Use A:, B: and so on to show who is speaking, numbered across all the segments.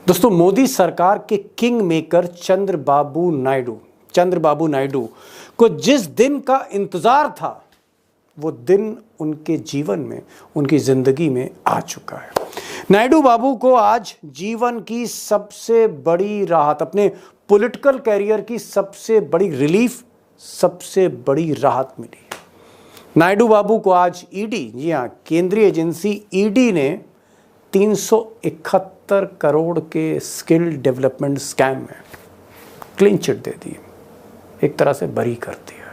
A: दोस्तों, मोदी सरकार के किंग मेकर चंद्रबाबू नायडू को जिस दिन का इंतजार था वो दिन उनके जीवन में, उनकी जिंदगी में आ चुका है। नायडू बाबू को आज जीवन की सबसे बड़ी राहत, अपने पॉलिटिकल कैरियर की सबसे बड़ी रिलीफ, सबसे बड़ी राहत मिली है। नायडू बाबू को आज ईडी, जी हाँ, केंद्रीय एजेंसी ईडी ने 371 करोड़ के स्किल डेवलपमेंट स्कैम में क्लीन चिट दे दी, एक तरह से बरी कर दिया।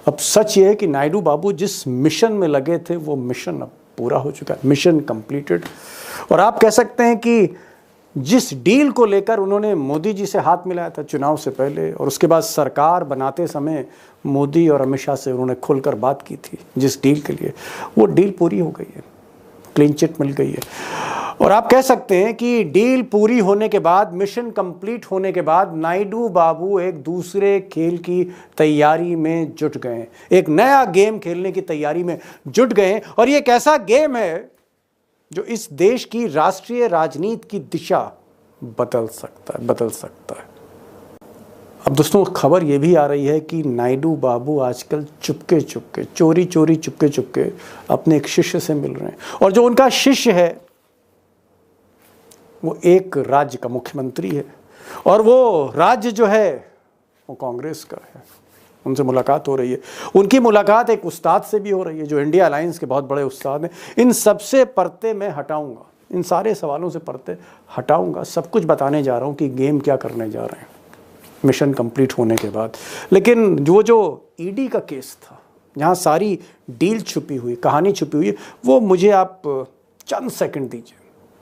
A: अब सच ये है कि नायडू बाबू जिस मिशन में लगे थे वो मिशन अब पूरा हो चुका है, मिशन कंप्लीटेड। और आप कह सकते हैं कि जिस डील को लेकर उन्होंने मोदी जी से हाथ मिलाया था चुनाव से पहले, और उसके बाद सरकार बनाते समय मोदी और अमित शाह से उन्होंने खुलकर बात की थी जिस डील के लिए, वो डील पूरी हो गई है, क्लीन चिट मिल गई है। और आप कह सकते हैं कि डील पूरी होने के बाद, मिशन कंप्लीट होने के बाद नायडू बाबू एक दूसरे खेल की तैयारी में जुट गए हैं, एक नया गेम खेलने की तैयारी में जुट गए हैं। और ये एक ऐसा गेम है जो इस देश की राष्ट्रीय राजनीति की दिशा बदल सकता है। अब दोस्तों, खबर ये भी आ रही है कि नायडू बाबू आजकल चोरी चुपके अपने एक शिष्य से मिल रहे हैं, और जो उनका शिष्य है वो एक राज्य का मुख्यमंत्री है, और वो राज्य जो है वो कांग्रेस का है। उनसे मुलाकात हो रही है। उनकी मुलाकात एक उस्ताद से भी हो रही है जो इंडिया अलायंस के बहुत बड़े उस्ताद हैं। इन सबसे पर्दे मैं हटाऊंगा, इन सारे सवालों से पर्दे हटाऊंगा, सब कुछ बताने जा रहा हूं कि गेम क्या करने जा रहे हैं मिशन कंप्लीट होने के बाद। लेकिन जो ईडी का केस था, जहां सारी डील छुपी हुई, कहानी छुपी हुई है, वो मुझे आप चंद सेकंड दीजिए,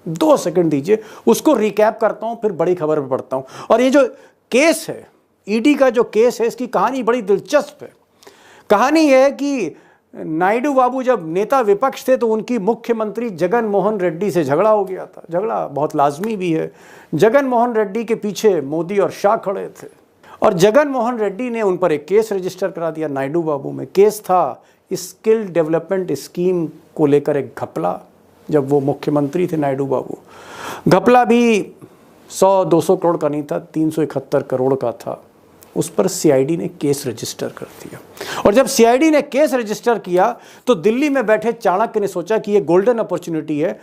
A: 2 सेकंड दीजिए, उसको रिकैप करता हूं, फिर बड़ी खबर पे पढ़ता हूं। और ये जो केस है, ईडी का जो केस है, इसकी कहानी बड़ी दिलचस्प है। कहानी यह है कि नायडू बाबू जब नेता विपक्ष थे तो उनकी मुख्यमंत्री जगन मोहन रेड्डी से झगड़ा हो गया था। झगड़ा बहुत लाजमी भी है। जगन मोहन रेड्डी के पीछे मोदी और शाह खड़े थे, और जगन मोहन रेड्डी ने उन पर एक केस रजिस्टर करा दिया नायडू बाबू में। केस था स्किल डेवलपमेंट स्कीम को लेकर एक घपला, जब वो मुख्यमंत्री थे नायडू बाबू। घपला भी 100-200 करोड़ का नहीं था, 371 करोड़ का था। उस पर सीआईडी ने केस रजिस्टर कर दिया, और जब सीआईडी ने केस रजिस्टर किया तो दिल्ली में बैठे चाणक्य ने सोचा कि ये गोल्डन अपॉर्चुनिटी है।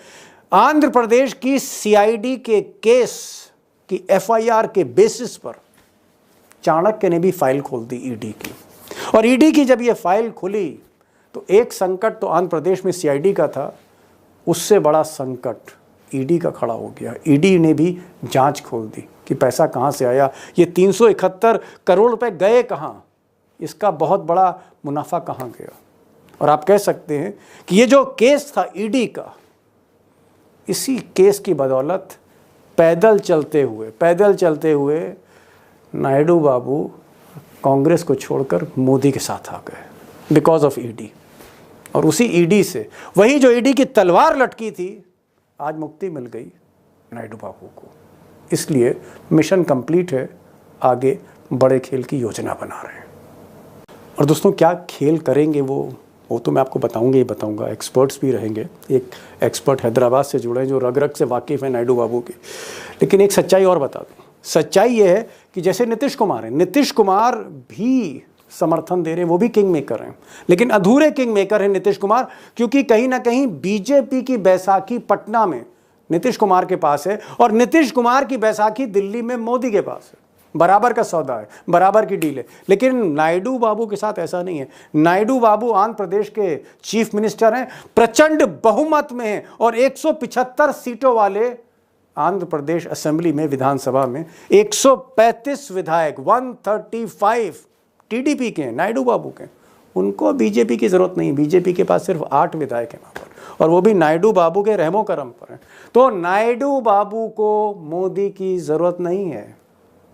A: आंध्र प्रदेश की सीआईडी के केस की एफआईआर के बेसिस पर चाणक्य ने भी फाइल खोल दी ईडी की। और ईडी की जब ये फाइल खुली तो एक संकट तो आंध्र प्रदेश में सीआईडी का था, उससे बड़ा संकट ईडी का खड़ा हो गया। ईडी ने भी जांच खोल दी कि पैसा कहां से आया, ये 371 करोड़ रुपए गए कहां, इसका बहुत बड़ा मुनाफा कहां गया। और आप कह सकते हैं कि ये जो केस था ईडी का, इसी केस की बदौलत पैदल चलते हुए नायडू बाबू कांग्रेस को छोड़कर मोदी के साथ आ गए, बिकॉज ऑफ ईडी। और उसी ईडी से, वही जो ईडी की तलवार लटकी थी, आज मुक्ति मिल गई नायडू बाबू को। इसलिए मिशन कंप्लीट है, आगे बड़े खेल की योजना बना रहे हैं। और दोस्तों, क्या खेल करेंगे वो तो मैं आपको बताऊंगा। एक्सपर्ट्स भी रहेंगे। एक एक्सपर्ट हैदराबाद से जुड़े हैं जो रग रग से वाकिफ़ है नायडू बाबू की। लेकिन एक सच्चाई और बता दूं। सच्चाई ये है कि जैसे नीतीश कुमार हैं, नीतीश कुमार भी समर्थन दे रहे हैं, वो भी किंग मेकर हैं, लेकिन अधूरे किंग मेकर हैं नीतीश कुमार, क्योंकि कहीं ना कहीं बीजेपी की बैसाखी पटना में नीतीश कुमार के पास है, और नीतीश कुमार की बैसाखी दिल्ली में मोदी के पास है। बराबर का सौदा है, बराबर की डील है। लेकिन नायडू बाबू के साथ ऐसा नहीं है। नायडू बाबू आंध्र प्रदेश के चीफ मिनिस्टर हैं, प्रचंड बहुमत में हैं, और 175 सीटों वाले आंध्र प्रदेश असेंबली में, विधानसभा में 135 विधायक, 135 टीडीपी के हैं, नायडू बाबू के। उनको बीजेपी की जरूरत नहीं। बीजेपी के पास सिर्फ 8 विधायक हैं वहां पर, और वो भी नायडू बाबू के रहमो करम पर हैं। तो नायडू बाबू को मोदी की जरूरत नहीं है।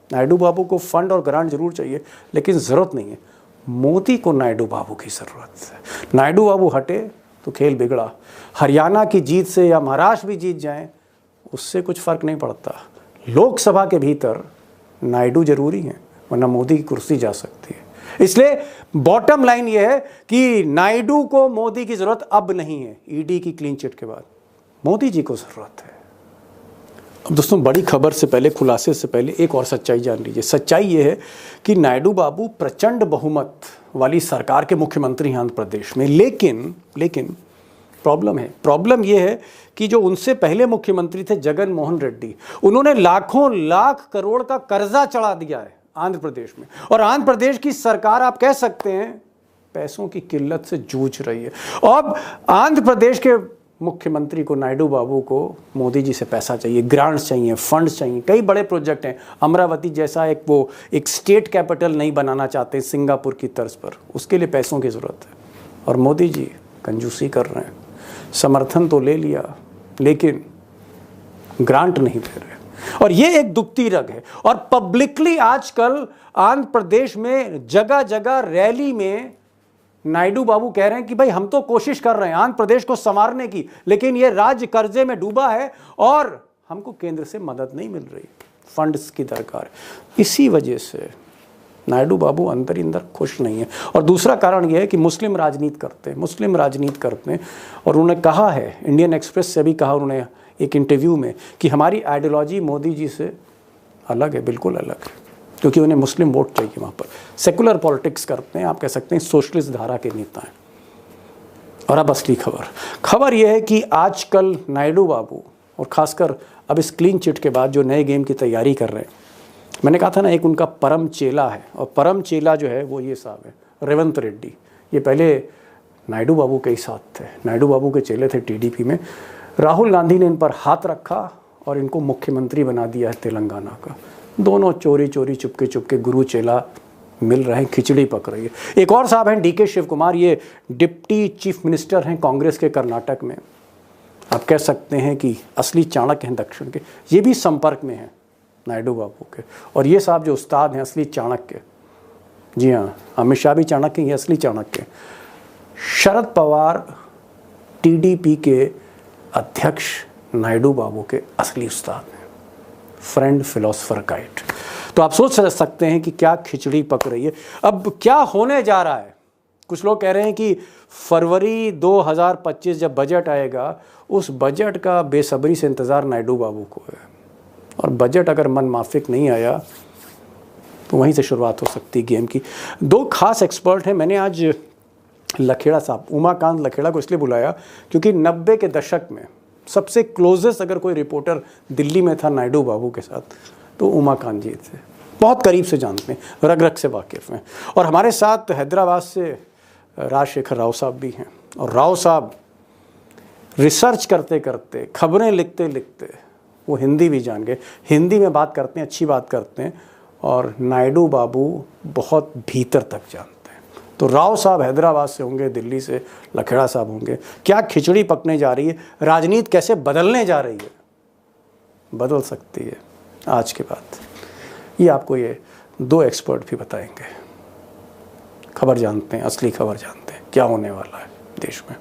A: नायडू बाबू को फंड और ग्रांट जरूर चाहिए, लेकिन जरूरत नहीं है। मोदी को नायडू बाबू की जरूरत है। नायडू बाबू हटे तो खेल बिगड़ा। हरियाणा की जीत से या महाराष्ट्र भी जीत जाएं, उससे कुछ फर्क नहीं पड़ता। लोकसभा के भीतर नायडू जरूरी है, वरना मोदी की कुर्सी जा सकती है। इसलिए बॉटम लाइन यह है कि नायडू को मोदी की जरूरत अब नहीं है। ईडी की क्लीन चिट के बाद मोदी जी को जरूरत है। अब दोस्तों, बड़ी खबर से पहले, खुलासे से पहले एक और सच्चाई जान लीजिए। सच्चाई ये है कि नायडू बाबू प्रचंड बहुमत वाली सरकार के मुख्यमंत्री हैं आंध्र प्रदेश में, लेकिन प्रॉब्लम ये है कि जो उनसे पहले मुख्यमंत्री थे जगन मोहन रेड्डी, उन्होंने लाखों लाख करोड़ का कर्जा चढ़ा दिया है आंध्र प्रदेश में। और आंध्र प्रदेश की सरकार, आप कह सकते हैं, पैसों की किल्लत से जूझ रही है। अब आंध्र प्रदेश के मुख्यमंत्री को, नायडू बाबू को, मोदी जी से पैसा चाहिए, ग्रांट्स चाहिए, फंड्स चाहिए। कई बड़े प्रोजेक्ट हैं। अमरावती जैसा एक स्टेट कैपिटल नहीं बनाना चाहते सिंगापुर की तर्ज पर, उसके लिए पैसों की ज़रूरत है। और मोदी जी कंजूसी कर रहे हैं। समर्थन तो ले लिया, लेकिन ग्रांट नहीं दे रहे। और ये एक दुखती रग है। और पब्लिकली आजकल आंध्र प्रदेश में जगह जगह रैली में नायडू बाबू कह रहे हैं कि भाई हम तो कोशिश कर रहे हैं आंध्र प्रदेश को संवारने की, लेकिन ये राज्य कर्जे में डूबा है और हमको केंद्र से मदद नहीं मिल रही, फंड्स की दरकार। इसी वजह से नायडू बाबू अंदर ही अंदर खुश नहीं है। और दूसरा कारण यह है कि मुस्लिम राजनीति करते हैं। और उन्होंने कहा है, इंडियन एक्सप्रेस से भी कहा उन्होंने एक इंटरव्यू में, कि हमारी आइडियोलॉजी मोदी जी से अलग है, बिल्कुल अलग है, क्योंकि उन्हें मुस्लिम वोट चाहिए। वहाँ पर सेकुलर पॉलिटिक्स करते हैं, आप कह सकते हैं सोशलिस्ट धारा के नेता हैं। और अब असली खबर यह है कि आजकल नायडू बाबू, और खासकर अब इस क्लीन चिट के बाद जो नए गेम की तैयारी कर रहे हैं, मैंने कहा था ना, एक उनका परम चेला है, और परम चेला जो है वो ये साहब है, रेवंत रेड्डी। ये पहले नायडू बाबू के ही साथ थे, नायडू बाबू के चेले थे टीडीपी में। राहुल गांधी ने इन पर हाथ रखा और इनको मुख्यमंत्री बना दिया है तेलंगाना का। दोनों चोरी चुपके गुरु चेला मिल रहे हैं, खिचड़ी पक रही है। एक और साहब हैं डीके शिव कुमार, ये डिप्टी चीफ मिनिस्टर हैं कांग्रेस के कर्नाटक में। आप कह सकते हैं कि असली चाणक्य हैं दक्षिण के। ये भी संपर्क में हैं नायडू बाबू के। और ये साहब जो उस्ताद हैं, असली चाणक्य, जी हाँ, अमित शाह भी चाणक्य, ये असली चाणक्य। शरद पवार टीडीपी के अध्यक्ष नायडू बाबू के असली उस्ताद हैं, फ्रेंड, फिलोसफर, गाइड। तो आप सोच सकते हैं कि क्या खिचड़ी पक रही है। अब क्या होने जा रहा है? कुछ लोग कह रहे हैं कि फरवरी 2025 जब बजट आएगा, उस बजट का बेसब्री से इंतज़ार नायडू बाबू को है। और बजट अगर मन माफिक नहीं आया तो वहीं से शुरुआत हो सकती है गेम की। दो खास एक्सपर्ट हैं। मैंने आज लखेड़ा साहब, उमाकांत लखेड़ा को इसलिए बुलाया क्योंकि 90 के दशक में सबसे क्लोजेस्ट अगर कोई रिपोर्टर दिल्ली में था नायडू बाबू के साथ, तो उमाकांत जी थे। बहुत करीब से जानते हैं, रग रग से वाकिफ़ हैं। और हमारे साथ हैदराबाद से राजशेखर राव साहब भी हैं। और राव साहब रिसर्च करते करते, खबरें लिखते लिखते वो हिंदी भी जान गए। हिंदी में बात करते हैं, अच्छी बात करते हैं, और नायडू बाबू बहुत भीतर तक जानते हैं। तो राव साहब हैदराबाद से होंगे, दिल्ली से लखेड़ा साहब होंगे। क्या खिचड़ी पकने जा रही है, राजनीति कैसे बदलने जा रही है, बदल सकती है आज के बाद, ये आपको ये दो एक्सपर्ट भी बताएंगे। खबर जानते हैं, असली खबर जानते हैं, क्या होने वाला है देश में।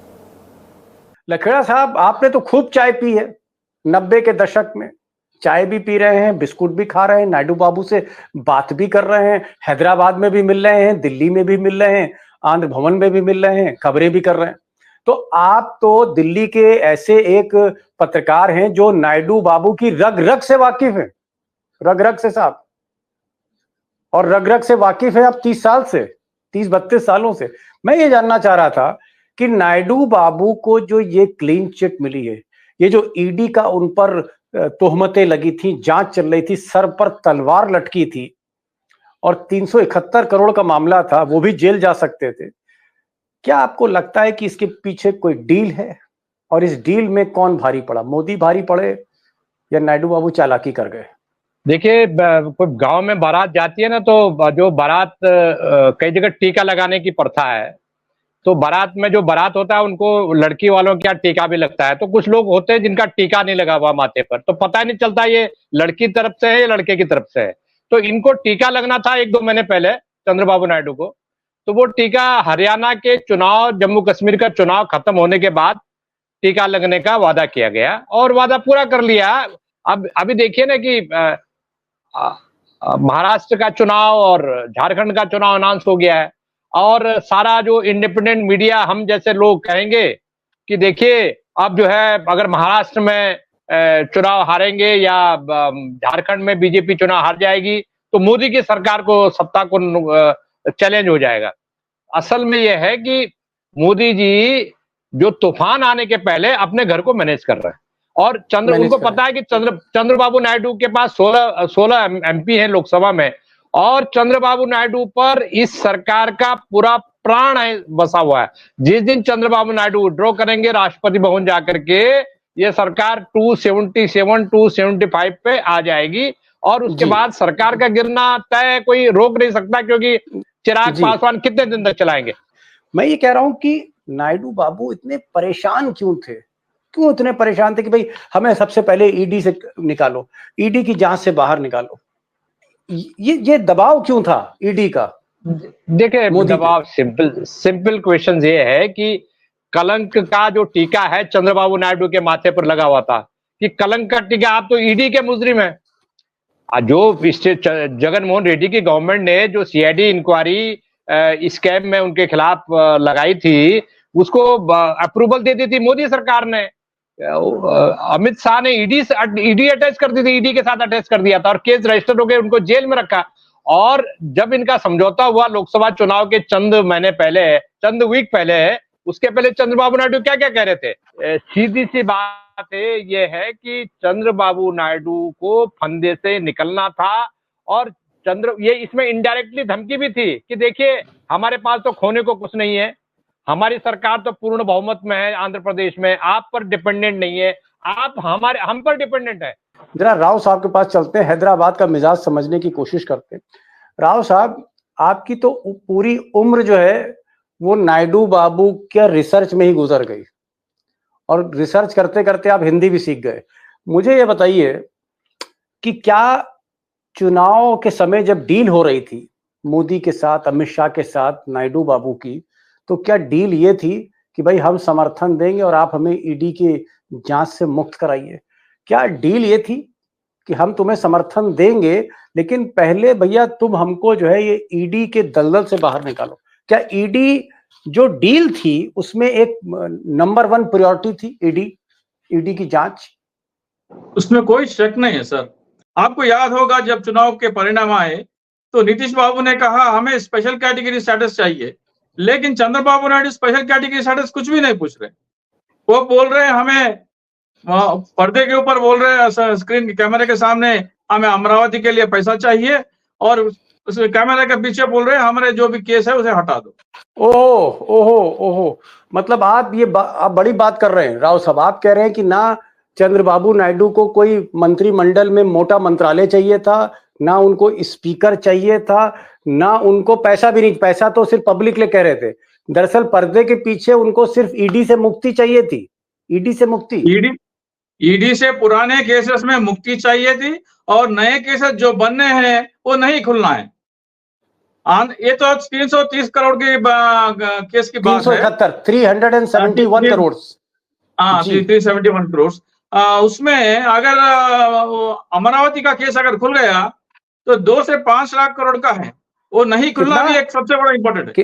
A: लखेड़ा साहब, आपने तो खूब चाय पी है 90 के दशक में। चाय भी पी रहे हैं, बिस्कुट भी खा रहे हैं, नायडू बाबू से बात भी कर रहे हैं, हैदराबाद में भी मिल रहे हैं, दिल्ली में भी मिल रहे हैं, आंध्र भवन में भी मिल रहे हैं, खबरें भी कर रहे हैं। तो आप तो दिल्ली के ऐसे एक पत्रकार हैं जो नायडू बाबू की रग रग से वाकिफ हैं, रग रग से साहब, और रग रग से वाकिफ है आप 30-32 सालों से। मैं ये जानना चाह रहा था कि नायडू बाबू को जो ये क्लीन चिट मिली है, ये जो ईडी का उन पर तोहमतें लगी थी, जांच चल रही थी, सर पर तलवार लटकी थी, और 371 करोड़ का मामला था, वो भी जेल जा सकते थे। क्या आपको लगता है कि इसके पीछे कोई डील है? और इस डील में कौन भारी पड़ा, मोदी भारी पड़े या नायडू बाबू चालाकी कर गए?
B: देखिए, कोई गांव में बारात जाती है ना, तो जो बारात कई जगह टीका लगाने की प्रथा है, तो बारात में जो बारात होता है उनको लड़की वालों के यहाँ टीका भी लगता है। तो कुछ लोग होते हैं जिनका टीका नहीं लगा हुआ माथे पर, तो पता नहीं चलता ये लड़की तरफ से है या लड़के की तरफ से है। तो इनको टीका लगना था 1-2 महीने पहले चंद्रबाबू नायडू को। तो वो टीका हरियाणा के चुनाव, जम्मू कश्मीर का चुनाव खत्म होने के बाद टीका लगने का वादा किया गया, और वादा पूरा कर लिया। अब अभी देखिए ना कि महाराष्ट्र का चुनाव और झारखंड का चुनाव अनाउंस हो गया है, और सारा जो इंडिपेंडेंट मीडिया, हम जैसे लोग कहेंगे कि देखिए अब जो है, अगर महाराष्ट्र में चुनाव हारेंगे या झारखंड में बीजेपी चुनाव हार जाएगी तो मोदी की सरकार को, सत्ता को चैलेंज हो जाएगा। असल में यह है कि मोदी जी जो तूफान आने के पहले अपने घर को मैनेज कर रहे हैं, और उनको पता है कि चंद्रबाबु नायडू के पास 16 एमपी हैं लोकसभा में, और चंद्रबाबू नायडू पर इस सरकार का पूरा प्राण है बसा हुआ है। जिस दिन चंद्रबाबू नायडू विड्रॉ करेंगे राष्ट्रपति भवन जाकर के, ये सरकार 277 275 पे आ जाएगी, और उसके बाद सरकार का गिरना तय, कोई रोक नहीं सकता, क्योंकि चिराग पासवान कितने दिन तक चलाएंगे।
A: मैं ये कह रहा हूं कि नायडू बाबू इतने परेशान क्यों थे, क्यों इतने परेशान थे कि भाई हमें सबसे पहले ईडी से निकालो, ईडी की जांच से बाहर निकालो, ये दबाव क्यों था ईडी का?
B: देखिए, दबाव सिंपल क्वेश्चन ये है कि कलंक का जो टीका है चंद्रबाबू नायडू के माथे पर लगा हुआ था कि कलंक का टीका, आप तो ईडी के मुजरिम हैं। जो जगनमोहन रेड्डी की गवर्नमेंट ने जो सीआईडी इंक्वायरी स्कैम में उनके खिलाफ लगाई थी, उसको अप्रूवल दे दी थी मोदी सरकार ने। अमित शाह ने ईडी अटैच कर दी थी, ईडी के साथ अटैच कर दिया था, और केस रजिस्टर हो गए, उनको जेल में रखा। और जब इनका समझौता हुआ लोकसभा चुनाव के चंद वीक पहले, उसके पहले चंद्रबाबू नायडू क्या क्या कह रहे थे? सीधी सी बात ये है कि चंद्रबाबू नायडू को फंदे से निकलना था, और ये इसमें इनडायरेक्टली धमकी भी थी कि देखिए हमारे पास तो खोने को कुछ नहीं है, हमारी सरकार तो पूर्ण बहुमत में है आंध्र प्रदेश में, आप पर डिपेंडेंट नहीं है, आप हम पर डिपेंडेंट है।
A: जरा राव साहब के पास चलते हैं, हैदराबाद का मिजाज समझने की कोशिश करते हैं। राव साहब, आपकी तो पूरी उम्र जो है वो नायडू बाबू के रिसर्च में ही गुजर गई, और रिसर्च करते करते आप हिंदी भी सीख गए। मुझे ये बताइए कि क्या चुनाव के समय जब डील हो रही थी मोदी के साथ, अमित शाह के साथ, नायडू बाबू की, तो क्या डील ये थी कि भाई हम समर्थन देंगे और आप हमें ईडी की जांच से मुक्त कराइए? क्या डील ये थी कि हम तुम्हें समर्थन देंगे लेकिन पहले भैया तुम हमको जो है ये ईडी के दलदल से बाहर निकालो? क्या ईडी जो डील थी उसमें एक नंबर 1 प्रायोरिटी थी ईडी की जांच?
C: उसमें कोई शक नहीं है सर। आपको याद होगा जब चुनाव के परिणाम आए तो नीतीश बाबू ने कहा हमें स्पेशल कैटेगरी स्टेटस चाहिए, लेकिन Chandrababu Naidu special category status कुछ भी नहीं पूछ रहे। वो बोल रहे हैं हमें, पर्दे के ऊपर बोल रहे हैं, स्क्रीन कैमरे के सामने, हमें अमरावती के लिए पैसा चाहिए, और उस कैमरे के पीछे बोल रहे हैं हमारे जो भी केस है उसे हटा दो।
A: ओहो, मतलब आप आप बड़ी बात कर रहे हैं राव साहब। आप कह रहे हैं कि ना चंद्रबाबू नायडू को कोई मंत्रिमंडल में मोटा मंत्रालय चाहिए था, ना उनको स्पीकर चाहिए था, ना उनको पैसा भी नहीं, पैसा तो सिर्फ पब्लिक ले कह रहे थे। दरअसल पर्दे के पीछे उनको सिर्फ ईडी से मुक्ति चाहिए थी, ईडी से मुक्ति,
C: ईडी से पुराने केसेस में मुक्ति चाहिए थी, और नए केसेस जो बनने हैं वो नहीं खुलना है। ये तो 330 करोड़ के केस की बात है,
A: 371 करोड़।
C: हाँ, 371 करोड़। उसमें अगर अमरावती का केस अगर खुल गया तो 2 से 5 लाख करोड़ का है, वो नहीं खुलना भी एक सबसे बड़ा इंपॉर्टेंट है।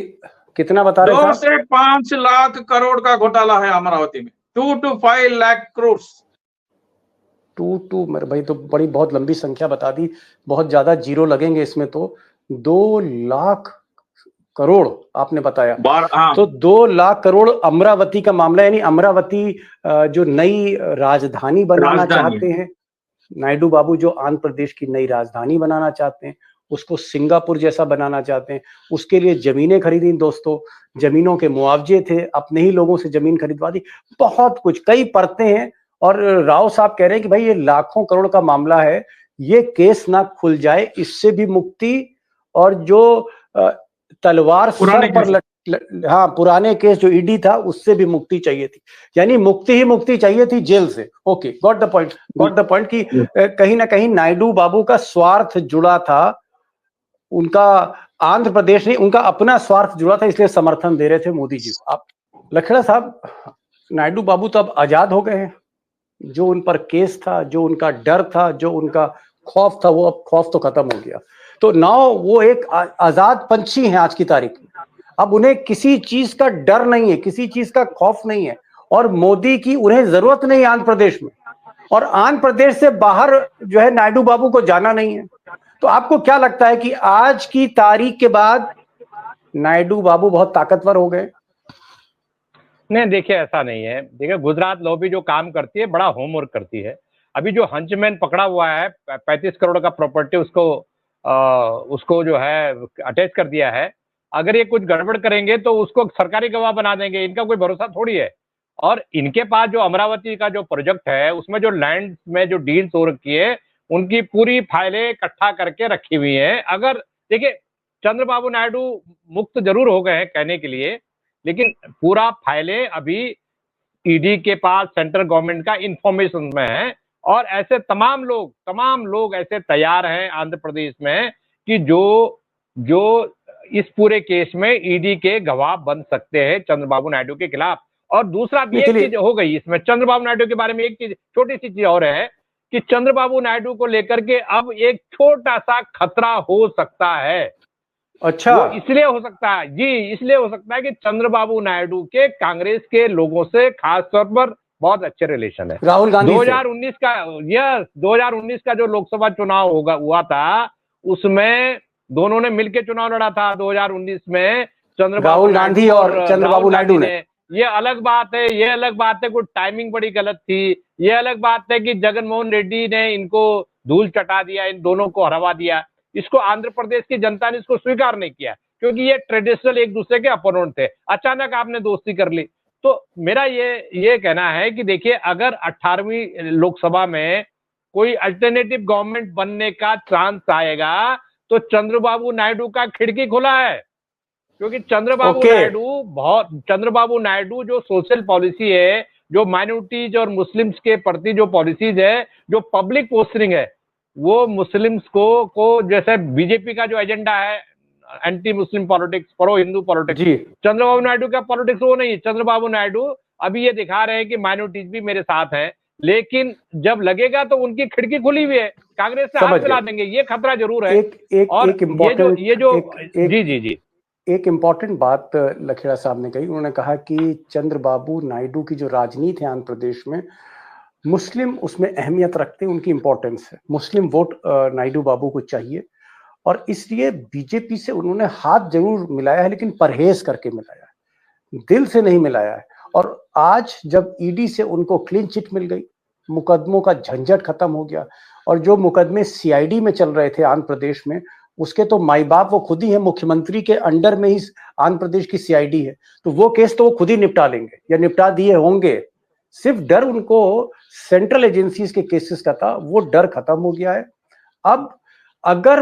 A: कितना बता रहे हैं?
C: 2 से 5 लाख करोड़ का घोटाला है अमरावती में, 2 to 5 लाख करोड़।
A: 2 मेरे भाई तो बहुत लंबी संख्या बता दी, बहुत ज्यादा जीरो लगेंगे इसमें। तो 2 लाख करोड़ आपने बताया, तो 2 लाख करोड़ अमरावती का मामला, यानी अमरावती जो नई राजधानी बनाना चाहते हैं नायडू बाबू, जो आंध्र प्रदेश की नई राजधानी बनाना चाहते हैं, उसको सिंगापुर जैसा बनाना चाहते हैं। उसके लिए जमीनें खरीदी दोस्तों, जमीनों के मुआवजे थे, अपने ही लोगों से जमीन खरीदवा दी, बहुत कुछ, कई परतें हैं। और राव साहब कह रहे हैं कि भाई ये लाखों करोड़ का मामला है, ये केस ना खुल जाए, इससे भी मुक्ति, और जो तलवार सर पर हाँ, पुराने केस जो ईडी था उससे भी मुक्ति चाहिए थी, यानी मुक्ति ही मुक्ति चाहिए थी जेल से। ओके, गॉट द पॉइंट कि कहीं ना कहीं नायडू बाबू का स्वार्थ जुड़ा था, उनका आंध्र प्रदेश नहीं, उनका अपना स्वार्थ जुड़ा था, इसलिए समर्थन दे रहे थे मोदी जी को। आप लखेड़ा साहब, नायडू बाबू तो अब आजाद हो गए हैं, जो उन पर केस था, जो उनका डर था, जो उनका खौफ था, वो अब खौफ तो खत्म हो गया। तो नाउ वो एक आजाद पंछी हैं आज की तारीख में। अब उन्हें किसी चीज का डर नहीं है, किसी चीज का खौफ नहीं है, और मोदी की उन्हें जरूरत नहीं है आंध्र प्रदेश में। और आंध्र प्रदेश से बाहर जो है नायडू बाबू को जाना नहीं है। तो आपको क्या लगता है कि आज की तारीख के बाद नायडू बाबू बहुत ताकतवर हो गए?
B: नहीं, देखिए ऐसा नहीं है। देखिए गुजरात लॉबी जो काम करती है बड़ा होमवर्क करती है। अभी जो हंचमैन पकड़ा हुआ है 35 करोड़ का प्रॉपर्टी उसको जो है अटैच कर दिया है। अगर ये कुछ गड़बड़ करेंगे तो उसको सरकारी गवाह बना देंगे, इनका कोई भरोसा थोड़ी है। और इनके पास जो अमरावती का जो प्रोजेक्ट है उसमें जो लैंड में जो डील्स हो रखी है उनकी पूरी फाइलें इकट्ठा करके रखी हुई है। अगर देखिए चंद्रबाबू नायडू मुक्त जरूर हो गए हैं कहने के लिए, लेकिन पूरा फाइलें अभी ईडी के पास सेंट्रल गवर्नमेंट का इंफॉर्मेशन में है। और ऐसे तमाम लोग ऐसे तैयार हैं आंध्र प्रदेश में कि जो इस पूरे केस में ईडी के गवाह बन सकते हैं चंद्रबाबू नायडू के खिलाफ। और दूसरा भी एक चीज हो गई इसमें चंद्रबाबू नायडू के बारे में, एक चीज छोटी सी चीज और है कि चंद्रबाबू नायडू को लेकर के अब एक छोटा सा खतरा हो सकता है।
A: अच्छा,
B: इसलिए हो सकता है जी, इसलिए हो सकता है कि चंद्रबाबू नायडू के कांग्रेस के लोगों से खास तौर पर बहुत अच्छे रिलेशन है।
A: राहुल गांधी
B: 2019 का जो लोकसभा चुनाव हुआ था उसमें दोनों ने मिलकर चुनाव लड़ा था। 2019 में
A: राहुल गांधी और चंद्रबाबू नायडू ने।
B: ये अलग बात है कुछ टाइमिंग बड़ी गलत थी। ये अलग बात है कि जगनमोहन रेड्डी ने इनको धूल चटा दिया, इन दोनों को हरवा दिया। इसको आंध्र प्रदेश की जनता ने इसको स्वीकार नहीं किया क्योंकि ये ट्रेडिशनल एक दूसरे के अपोनेंट थे। अचानक आपने दोस्ती कर ली। तो मेरा ये कहना है कि देखिए अगर 18वीं लोकसभा में कोई अल्टरनेटिव गवर्नमेंट बनने का चांस आएगा तो चंद्रबाबू नायडू का खिड़की खुला है। क्योंकि चंद्रबाबू नायडू जो सोशल पॉलिसी है, जो माइनॉरिटीज और मुस्लिम्स के प्रति जो पॉलिसीज है, जो पब्लिक पोस्टरिंग है, वो मुस्लिम्स को जैसे बीजेपी का जो एजेंडा है anti Muslim politics, pro Hindu politics, Chandrababu Naidu का पॉलिटिक्स वो नहीं है। चंद्रबाबू नायडू अभी ये दिखा रहे हैं कि माइनॉरिटीज भी मेरे साथ है, लेकिन जब लगेगा तो उनकी खिड़की खुली हुई है, कांग्रेस से हाथ मिला देंगे, ये खतरा जरूर है।
A: एक इम्पॉर्टेंट बात लखेड़ा साहब ने कही। उन्होंने कहा कि चंद्रबाबू नायडू की जो राजनीति है आंध्र प्रदेश में, मुस्लिम उसमें अहमियत रखते हैं, उनकी इंपॉर्टेंस है। मुस्लिम वोट नायडू बाबू को चाहिए और इसलिए बीजेपी से उन्होंने हाथ जरूर मिलाया है, लेकिन परहेज करके मिलाया है, दिल से नहीं मिलाया है। और आज जब ईडी से उनको क्लीन चिट मिल गई, मुकदमों का झंझट खत्म हो गया, और जो मुकदमे सीआईडी में चल रहे थे आंध्र प्रदेश में, उसके तो माई बाप वो खुद ही है, मुख्यमंत्री के अंडर में ही आंध्र प्रदेश की सीआईडी है, तो वो केस तो वो खुद ही निपटा लेंगे या निपटा दिए होंगे। सिर्फ डर उनको सेंट्रल एजेंसीज के केसेस का था, वो डर खत्म हो गया है। अब अगर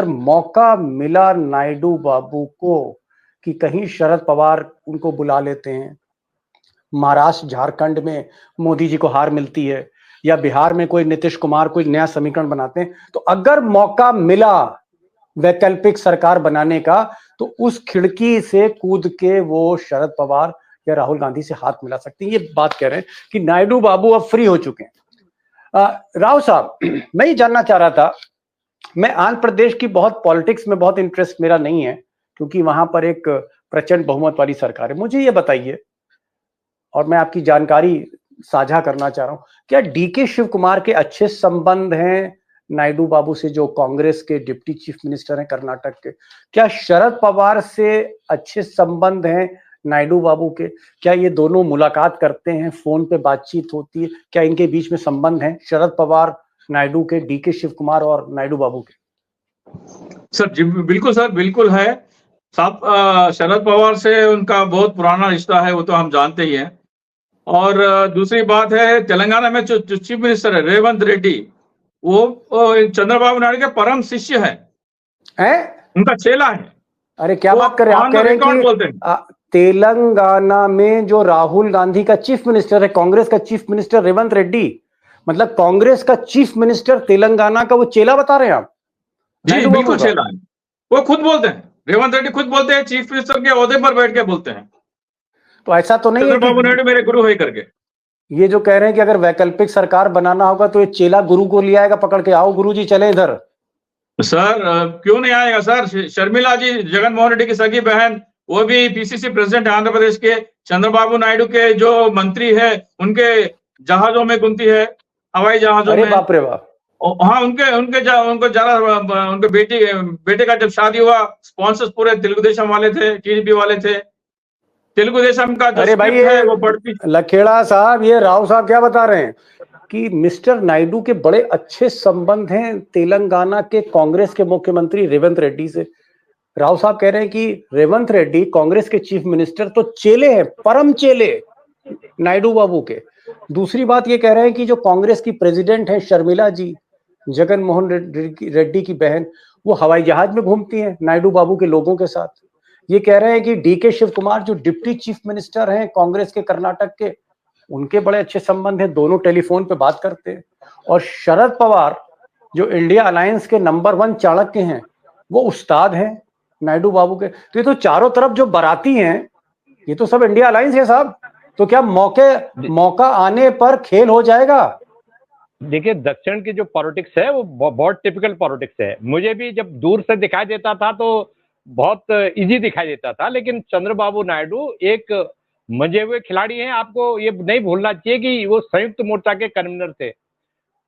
A: मौका मिला नायडू बाबू को कि कहीं शरद पवार उनको बुला लेते हैं, महाराष्ट्र झारखंड में मोदी जी को हार मिलती है, या बिहार में कोई नीतीश कुमार कोई नया समीकरण बनाते हैं, तो अगर मौका मिला वैकल्पिक सरकार बनाने का, तो उस खिड़की से कूद के वो शरद पवार या राहुल गांधी से हाथ मिला सकते हैं। ये बात कह रहे हैं कि नायडू बाबू अब फ्री हो चुके हैं। राव साहब, मैं ये जानना चाह रहा था, मैं आंध्र प्रदेश की बहुत पॉलिटिक्स में बहुत इंटरेस्ट मेरा नहीं है क्योंकि वहां पर एक प्रचंड बहुमत वाली सरकार है। मुझे ये बताइए, और मैं आपकी जानकारी साझा करना चाह रहा हूं, क्या डीके शिव कुमार के अच्छे संबंध हैं नायडू बाबू से, जो कांग्रेस के डिप्टी चीफ मिनिस्टर हैं कर्नाटक के? क्या शरद पवार से अच्छे संबंध हैं नायडू बाबू के? क्या ये दोनों मुलाकात करते हैं, फोन पे बातचीत होती है? क्या इनके बीच में संबंध है शरद पवार नायडू के, डीके शिव कुमार और नायडू बाबू के?
C: सर जी बिल्कुल सर, बिल्कुल है साहब। शरद पवार से उनका बहुत पुराना रिश्ता है, वो तो हम जानते ही हैं। और दूसरी बात है, तेलंगाना में जो चीफ मिनिस्टर है रेवंत रेड्डी, वो चंद्रबाबू नायडू के परम शिष्य है, उनका चेला है।
A: अरे क्या बात कर रहे हैं आप? कह रहे हैं कि तेलंगाना में जो राहुल गांधी का चीफ मिनिस्टर है, कांग्रेस का चीफ मिनिस्टर रेवंत रेड्डी, मतलब कांग्रेस का चीफ मिनिस्टर तेलंगाना का वो चेला बता रहे हैं आप?
C: जी बिल्कुल चेला है, वो खुद बोलते हैं, रेवंत रेड्डी खुद बोलते हैं, चीफ मिनिस्टर के ओहदे पर बैठ के बोलते हैं।
A: तो ऐसा तो नहीं है
C: चंद्रबाबू नायडू मेरे गुरु है करके?
A: ये जो कह रहे हैं कि अगर वैकल्पिक सरकार बनाना होगा तो ये चेला गुरु को ले आएगा पकड़ के, आओ गुरुजी चले इधर।
C: सर क्यों नहीं आएगा सर? शर्मिला जी जगनमोहन रेड्डी की सगी बहन, वो भी पीसीसी प्रेसिडेंट आंध्र प्रदेश के, चंद्रबाबू नायडू के जो मंत्री है उनके जहाजों में घूमती है, हवाई जहाजों
A: अरे
C: में।
A: बाप रे बाप।
C: हाँ, उनको जरा उनके बेटे का जब शादी हुआ, स्पॉन्सर्स पूरे तेलुगु देशम वाले थे, टीडीपी वाले थे। तेलुगु देशम का जो
A: अरे भाई
C: स्क्रिप्ट है
A: ये
C: वो बढ़ती।
A: लखेड़ा साहब, ये राव साहब क्या बता रहे हैं कि मिस्टर नायडू के बड़े अच्छे संबंध हैं तेलंगाना के कांग्रेस के मुख्यमंत्री रेवंत रेड्डी से। राव साहब कह रहे हैं कि रेवंत रेड्डी कांग्रेस के चीफ मिनिस्टर तो चेले हैं, परम चेले नायडू बाबू के। दूसरी बात ये कह रहे हैं कि जो कांग्रेस की प्रेसिडेंट है शर्मिला जी, जगन मोहन रेड्डी की बहन, वो हवाई जहाज में घूमती हैं नायडू बाबू के लोगों के साथ। ये कह रहे हैं कि डीके शिव कुमार जो डिप्टी चीफ मिनिस्टर हैं कांग्रेस के कर्नाटक के, उनके बड़े अच्छे संबंध हैं, दोनों टेलीफोन पे बात करते हैं। और शरद पवार जो इंडिया अलायंस के नंबर 1 चाणक्य हैं, वो उस्ताद हैं नायडू बाबू के। तो ये तो चारों तरफ जो बाराती हैं, ये तो सब इंडिया अलायंस है साहब। तो क्या मौका आने पर खेल हो जाएगा?
B: देखिए, दक्षिण की जो पॉलिटिक्स है वो बहुत टिपिकल पॉलिटिक्स है। मुझे भी जब दूर से दिखाई देता था तो बहुत इजी दिखाई देता था, लेकिन चंद्रबाबू नायडू एक मंजे हुए खिलाड़ी हैं। आपको ये नहीं भूलना चाहिए कि वो संयुक्त मोर्चा के कन्वीनर थे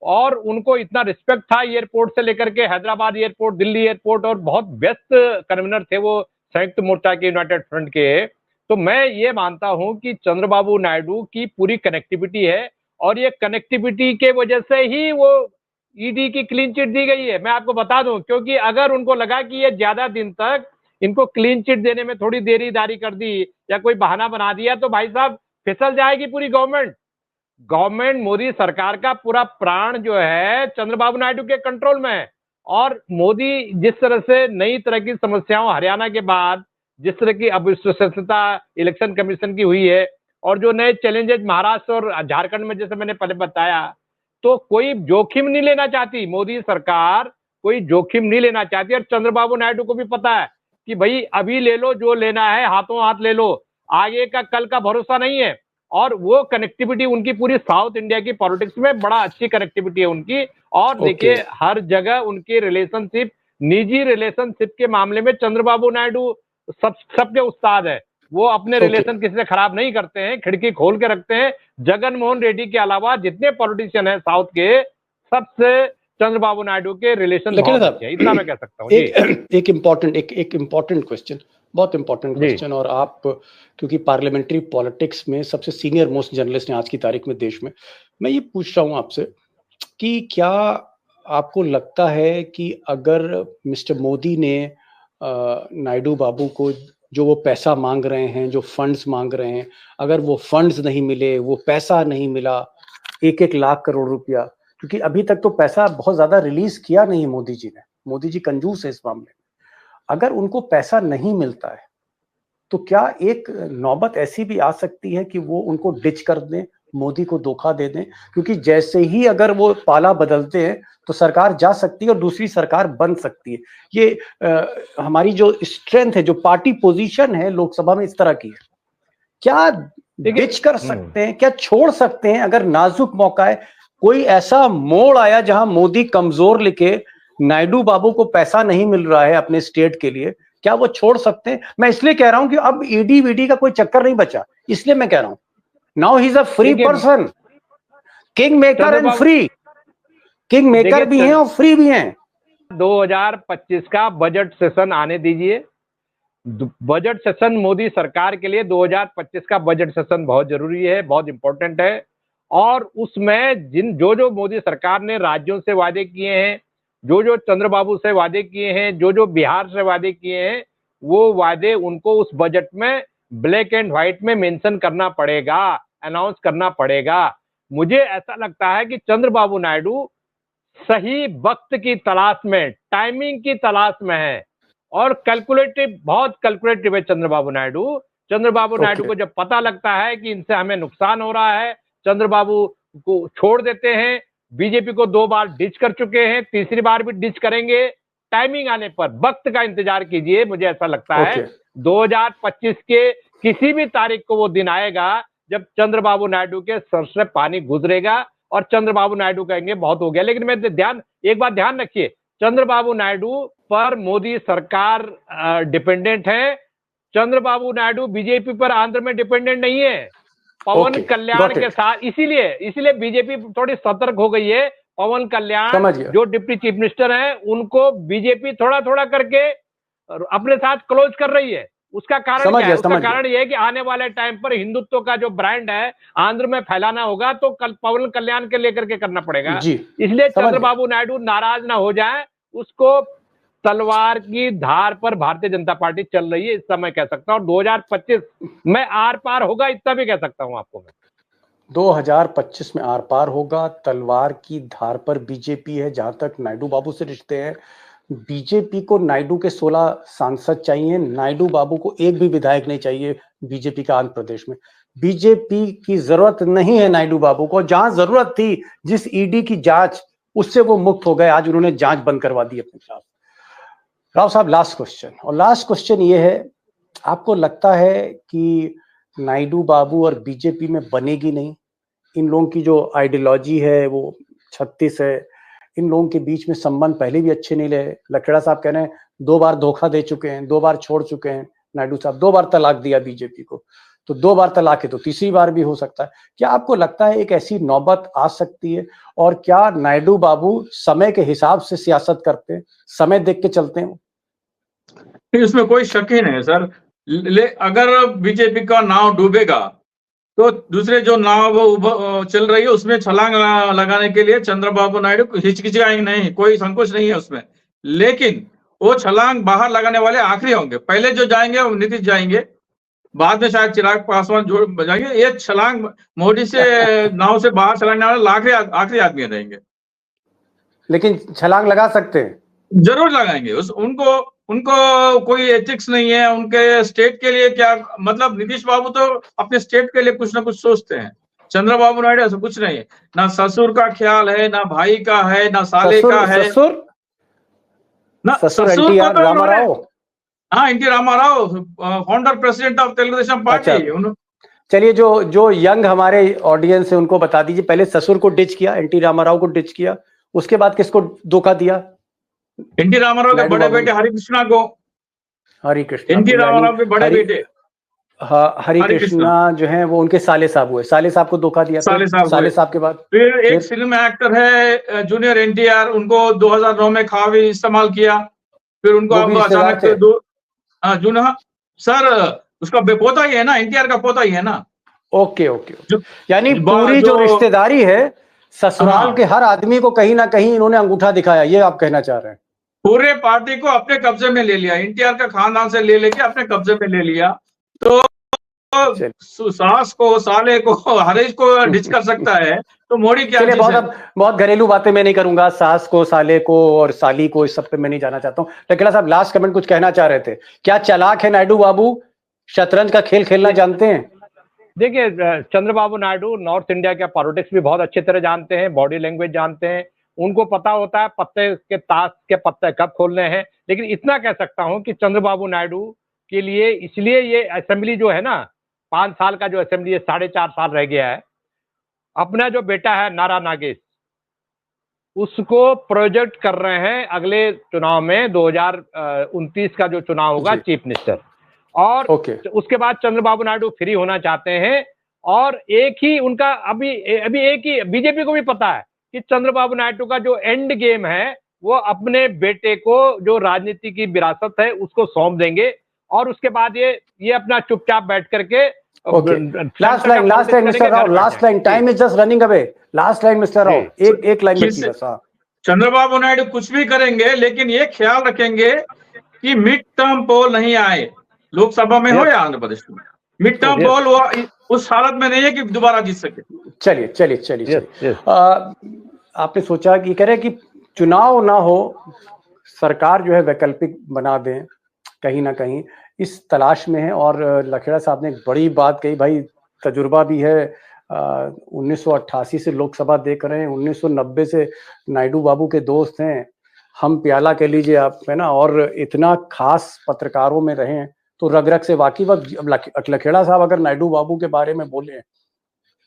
B: और उनको इतना रिस्पेक्ट था एयरपोर्ट से लेकर के हैदराबाद एयरपोर्ट, दिल्ली एयरपोर्ट, और बहुत बेस्ट कन्वीनर थे वो संयुक्त मोर्चा के, यूनाइटेड फ्रंट के। तो मैं ये मानता हूं कि चंद्रबाबू नायडू की पूरी कनेक्टिविटी है और ये कनेक्टिविटी के वजह से ही वो ईडी की क्लीन चिट दी गई है। मैं आपको बता दूं, क्योंकि अगर उनको लगा कि ये ज्यादा दिन तक इनको क्लीन चिट देने में थोड़ी देरीदारी कर दी या कोई बहाना बना दिया तो भाई साहब फिसल जाएगी पूरी गवर्नमेंट मोदी सरकार का पूरा प्राण जो है चंद्रबाबू नायडू के कंट्रोल में है। और मोदी जिस तरह से नई तरह की समस्याओं हरियाणा के बाद, जिस तरह की अविश्वसनीयता इलेक्शन कमीशन की हुई है और जो नए चैलेंजेस महाराष्ट्र और झारखंड में, जैसे मैंने पहले बताया, तो कोई जोखिम नहीं लेना चाहती मोदी सरकार, कोई जोखिम नहीं लेना चाहती। और चंद्रबाबू नायडू को भी पता है कि भाई अभी ले लो जो लेना है, हाथों हाथ ले लो, आगे का कल का भरोसा नहीं है। और वो कनेक्टिविटी उनकी पूरी साउथ इंडिया की पॉलिटिक्स में बड़ा अच्छी कनेक्टिविटी है उनकी। और देखिए हर जगह उनके रिलेशनशिप, निजी रिलेशनशिप के मामले में चंद्रबाबू नायडू सबके उस्ताद है। वो अपने रिलेशन किसी से खराब नहीं करते हैं, खिड़की खोल के रखते हैं। जगन मोहन रेड्डी के अलावा जितने पॉलिटिशियन हैं साउथ के, सबसे चंद्रबाबू नायडू के रिलेशन बहुत अच्छे हैं, इतना मैं कह सकता हूँ।
A: एक इम्पोर्टेंट क्वेश्चन, बहुत इंपॉर्टेंट क्वेश्चन। और आप क्योंकि पार्लियामेंट्री पॉलिटिक्स में सबसे सीनियर मोस्ट जर्नलिस्ट हैं आज की तारीख में देश में, मैं ये पूछ रहा हूं आपसे कि क्या आपको लगता है कि अगर मिस्टर मोदी ने नायडू बाबू को जो वो पैसा मांग रहे हैं, जो फंड्स मांग रहे हैं, अगर वो फंड्स नहीं मिले, वो पैसा नहीं मिला, 1-1 लाख करोड़ रुपया, क्योंकि अभी तक तो पैसा बहुत ज्यादा रिलीज किया नहीं मोदी जी ने, मोदी जी कंजूस है इस मामले में, अगर उनको पैसा नहीं मिलता है तो क्या एक नौबत ऐसी भी आ सकती है कि वो उनको डिच कर दें, मोदी को धोखा दे दें? क्योंकि जैसे ही अगर वो पाला बदलते हैं तो सरकार जा सकती है और दूसरी सरकार बन सकती है। ये हमारी जो स्ट्रेंथ है, जो पार्टी पोजीशन है लोकसभा में, इस तरह की है। क्या डिच कर सकते हैं, क्या छोड़ सकते हैं अगर नाजुक मौका है, कोई ऐसा मोड़ आया जहां मोदी कमजोर लिखे, नायडू बाबू को पैसा नहीं मिल रहा है अपने स्टेट के लिए, क्या वो छोड़ सकते हैं? मैं इसलिए कह रहा हूं कि अब ईडी वीडी का कोई चक्कर नहीं बचा, इसलिए मैं कह रहा हूं now he is a free person, king maker and free, king maker भी हैं और फ्री भी हैं।
B: 2025 का बजट सेशन आने दीजिए। बजट सेशन मोदी सरकार के लिए 2025 का बजट सेशन बहुत जरूरी है, बहुत इंपॉर्टेंट है। और उसमें जो मोदी सरकार ने राज्यों से वादे किए हैं, जो चंद्रबाबू से वादे किए हैं, जो बिहार से वादे किए हैं, वो वादे उनको उस बजट में ब्लैक एंड व्हाइट में मेंशन करना पड़ेगा, अनाउंस करना पड़ेगा। मुझे ऐसा लगता है कि चंद्रबाबू नायडू सही वक्त की तलाश में, टाइमिंग की तलाश में है और कैलकुलेटिव, बहुत कैलकुलेटिव है चंद्रबाबू नायडू को जब पता लगता है कि इनसे हमें नुकसान हो रहा है, चंद्रबाबू को छोड़ देते हैं। बीजेपी को 2 बार डिच कर चुके हैं, तीसरी बार भी डिच करेंगे। टाइमिंग आने पर वक्त का इंतजार कीजिए। मुझे ऐसा लगता है 2025 के किसी भी तारीख को वो दिन आएगा जब चंद्रबाबू नायडू के सर से पानी गुजरेगा और चंद्रबाबू नायडू कहेंगे बहुत हो गया। लेकिन मैं एक बात ध्यान रखिए, चंद्रबाबू नायडू पर मोदी सरकार डिपेंडेंट है। चंद्रबाबू नायडू बीजेपी पर आंध्र में डिपेंडेंट नहीं है। पवन कल्याण के साथ, इसीलिए बीजेपी थोड़ी सतर्क हो गई है। पवन कल्याण जो डिप्टी चीफ मिनिस्टर हैं, उनको बीजेपी थोड़ा थोड़ा करके अपने साथ क्लोज कर रही है। उसका कारण क्या है? उसका कारण यह है कि आने वाले टाइम पर हिंदुत्व का जो ब्रांड है आंध्र में फैलाना होगा, तो पवन कल्याण के लेकर के करना पड़ेगा। इसलिए चंद्रबाबू नायडू नाराज ना हो जाए, उसको तलवार की धार पर भारतीय जनता पार्टी चल रही है इस समय कह सकता हूं। और 2025 में आर पार होगा, इतना भी कह सकता हूं आपको मैं।
A: 2025 में आर पार होगा, तलवार की धार पर बीजेपी है। जहां तक नायडू बाबू से रिश्ते हैं, बीजेपी को नायडू के 16 सांसद चाहिए, नायडू बाबू को एक भी विधायक नहीं चाहिए बीजेपी का आंध्र प्रदेश में। बीजेपी की जरूरत नहीं है नायडू बाबू को। जहां जरूरत थी, जिस ईडी की जांच, उससे वो मुक्त हो गए। आज उन्होंने जांच बंद करवा दी अपने खिलाफ। राव साहब, लास्ट क्वेश्चन, और लास्ट क्वेश्चन ये है, आपको लगता है कि नायडू बाबू और बीजेपी में बनेगी नहीं? इन लोगों की जो आइडियोलॉजी है वो 36 है, इन लोगों के बीच में संबंध पहले भी अच्छे नहीं रहे। लखेड़ा साहब कह रहे हैं 2 बार धोखा दे चुके हैं, 2 बार छोड़ चुके हैं नायडू साहब, 2 बार तलाक दिया बीजेपी को, तो 2 बार तलाक है तो तीसरी बार भी हो सकता है। क्या आपको लगता है एक ऐसी नौबत आ सकती है? और क्या नायडू बाबू समय के हिसाब से सियासत करते हैं, समय देख के चलते हैं?
C: इसमें कोई शक ही नहीं सर। अगर बीजेपी का नाव डूबेगा तो दूसरे जो नाव वो चल रही है उसमें छलांग लगाने के लिए चंद्रबाबू नायडू हिचकिचाएंगे नहीं, कोई संकोच नहीं है उसमें। लेकिन वो छलांग बाहर लगाने वाले आखिरी होंगे। पहले जो जाएंगे वो नीतीश जाएंगे, बाद में शायद चिराग पासवान जो बजाएंगे। ये छलांग मोदी से नाव से बाहर छलांगने वाले आखिरी आदमी रहेंगे।
A: लेकिन छलांग लगा सकते हैं,
C: जरूर लगाएंगे। उनको कोई एथिक्स नहीं है उनके स्टेट के लिए। क्या मतलब, नीतीश बाबू तो अपने स्टेट के लिए कुछ ना कुछ सोचते हैं, चंद्रबाबू नायडू ऐसा कुछ नहीं है। ना ससुर का ख्याल है, ना भाई का है, ना साले का है।
A: ससुर एनटी रामाराव,
C: हाँ, NT Rama Rao, founder president of Telugu Desam party.
A: चलिए, जो यंग हमारे ऑडियंस है उनको बता दीजिए, पहले ससुर को डिच किया, एनटी रामाराव को डिच किया, उसके बाद किसको धोखा दिया?
C: एनटी रामाराव के बड़े बेटे हरिकृष्णा को।
A: हरिकृष्णा,
C: एनटी रामाराव के बड़े बेटे
A: हरिकृष्णा जो है वो उनके साले साहब हुए, साले साहब को धोखा दिया। साले साहब के बाद
C: फिर एक फिल्म एक्टर है जूनियर एनटीआर, उनको 2009 में ख्वाबी इस्तेमाल किया। फिर उनको अब अचानक सर उसका बेपोता ही है ना, एनटीआर का पोता ही है ना।
A: ओके, यानी पूरी जो रिश्तेदारी है, ससुराल के हर आदमी को कहीं ना कहीं इन्होंने अंगूठा दिखाया, ये आप कहना चाह रहे हैं?
C: पूरे पार्टी को अपने कब्जे में ले लिया, एनटीआर का खानदान से लेके अपने कब्जे में ले लिया। तो सास को, साले को, हरीश को डिच कर सकता है, तो मोदी क्या?
A: बहुत घरेलू बातें मैं नहीं करूंगा, सास को, साले को और साली को, इस सब पे मैं नहीं जाना चाहता हूँ। लखेड़ा साहब, लास्ट कमेंट कुछ कहना चाह रहे थे? क्या चालाक है नायडू बाबू? शतरंज का खेल खेलना जानते हैं?
B: देखिए, चंद्रबाबू नायडू नॉर्थ इंडिया का पॉलिटिक्स भी बहुत अच्छी तरह जानते हैं, बॉडी लैंग्वेज जानते हैं, उनको पता होता है पत्ते के ताश के पत्ते कब खोलने हैं। लेकिन इतना कह सकता हूं कि चंद्रबाबू नायडू के लिए इसलिए ये असेंबली जो है ना, 5 साल का जो असेंबली है, 4.5 साल रह गया है। अपना जो बेटा है नारा नागेश, उसको प्रोजेक्ट कर रहे हैं अगले चुनाव में, 2029 का जो चुनाव होगा, चीफ मिनिस्टर। और उसके बाद चंद्रबाबू नायडू फ्री होना चाहते हैं। और एक ही उनका अभी एक ही बीजेपी को भी पता है कि चंद्रबाबू नायडू का जो एंड गेम है वो अपने बेटे को जो राजनीति की विरासत है उसको सौंप देंगे। और उसके बाद ये अपना चुपचाप बैठ करके
A: last line mister Rao, last line, time is just running away, last line mister Rao, एक लाइन में।
C: चंद्रबाबू नायडू कुछ भी करेंगे, लेकिन ये ख्याल रखेंगे कि मिड टर्म पोल नहीं आए, लोकसभा में हो या आंध्र प्रदेश में। मिड टर्म पोल वो उस हालत में नहीं है कि दोबारा जीत सके।
A: चलिए, आपने सोचा कि कह रहे कि चुनाव ना हो, सरकार जो है वैकल्पिक बना दें, कहीं ना कहीं इस तलाश में है। और लखेड़ा साहब ने एक बड़ी बात कही, भाई तजुर्बा भी है, 1988 से लोकसभा देख रहे हैं, 1990 से नायडू बाबू के दोस्त हैं, हम प्याला कह लीजिए आप, है ना, और इतना खास पत्रकारों में रहे हैं, तो रग रग से वाकिफ। लखेड़ा साहब अगर नायडू बाबू के बारे में बोले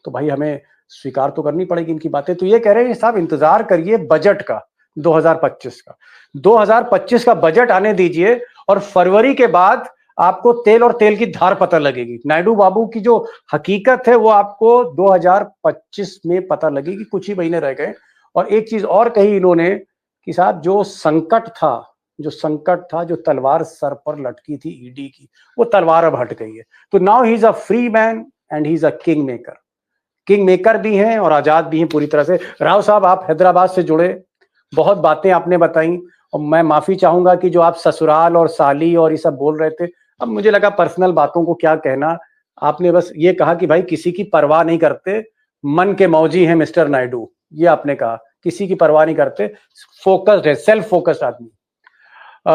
A: तो भाई हमें स्वीकार तो करनी पड़ेगी इनकी बातें। तो ये कह रहे हैं साहब, इंतजार करिए बजट का, 2025 का 2025 का बजट आने दीजिए, और फरवरी के बाद आपको तेल और तेल की धार पता लगेगी। नायडू बाबू की जो हकीकत है वो आपको 2025 में पता लगेगी, कुछ ही महीने रह गए। और एक चीज और कही इन्होंने कि साहब जो संकट था, जो तलवार सर पर लटकी थी ईडी की, वो तलवार अब हट गई है। तो now he is a free man and he is a king maker भी हैं और आजाद भी हैं पूरी तरह से। राव साहब, आप हैदराबाद से जुड़े, बहुत बातें आपने बताई, और मैं माफी चाहूंगा कि जो आप ससुराल और साली और ये सब बोल रहे थे, अब मुझे लगा पर्सनल बातों को क्या कहना, आपने बस ये कहा कि भाई किसी की परवाह नहीं करते, मन के मौजी हैं मिस्टर नायडू, ये आपने कहा, किसी की परवाह नहीं करते, फोकस्ड है, सेल्फ फोकस्ड आदमी।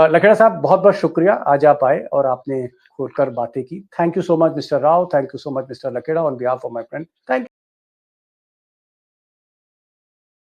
A: लखेड़ा साहब, बहुत बहुत शुक्रिया, आज आप आए और आपने खुलकर बातें की। Thank you so much mister Rao, thank you so much mister Lakhera, on behalf of my friend, thank you.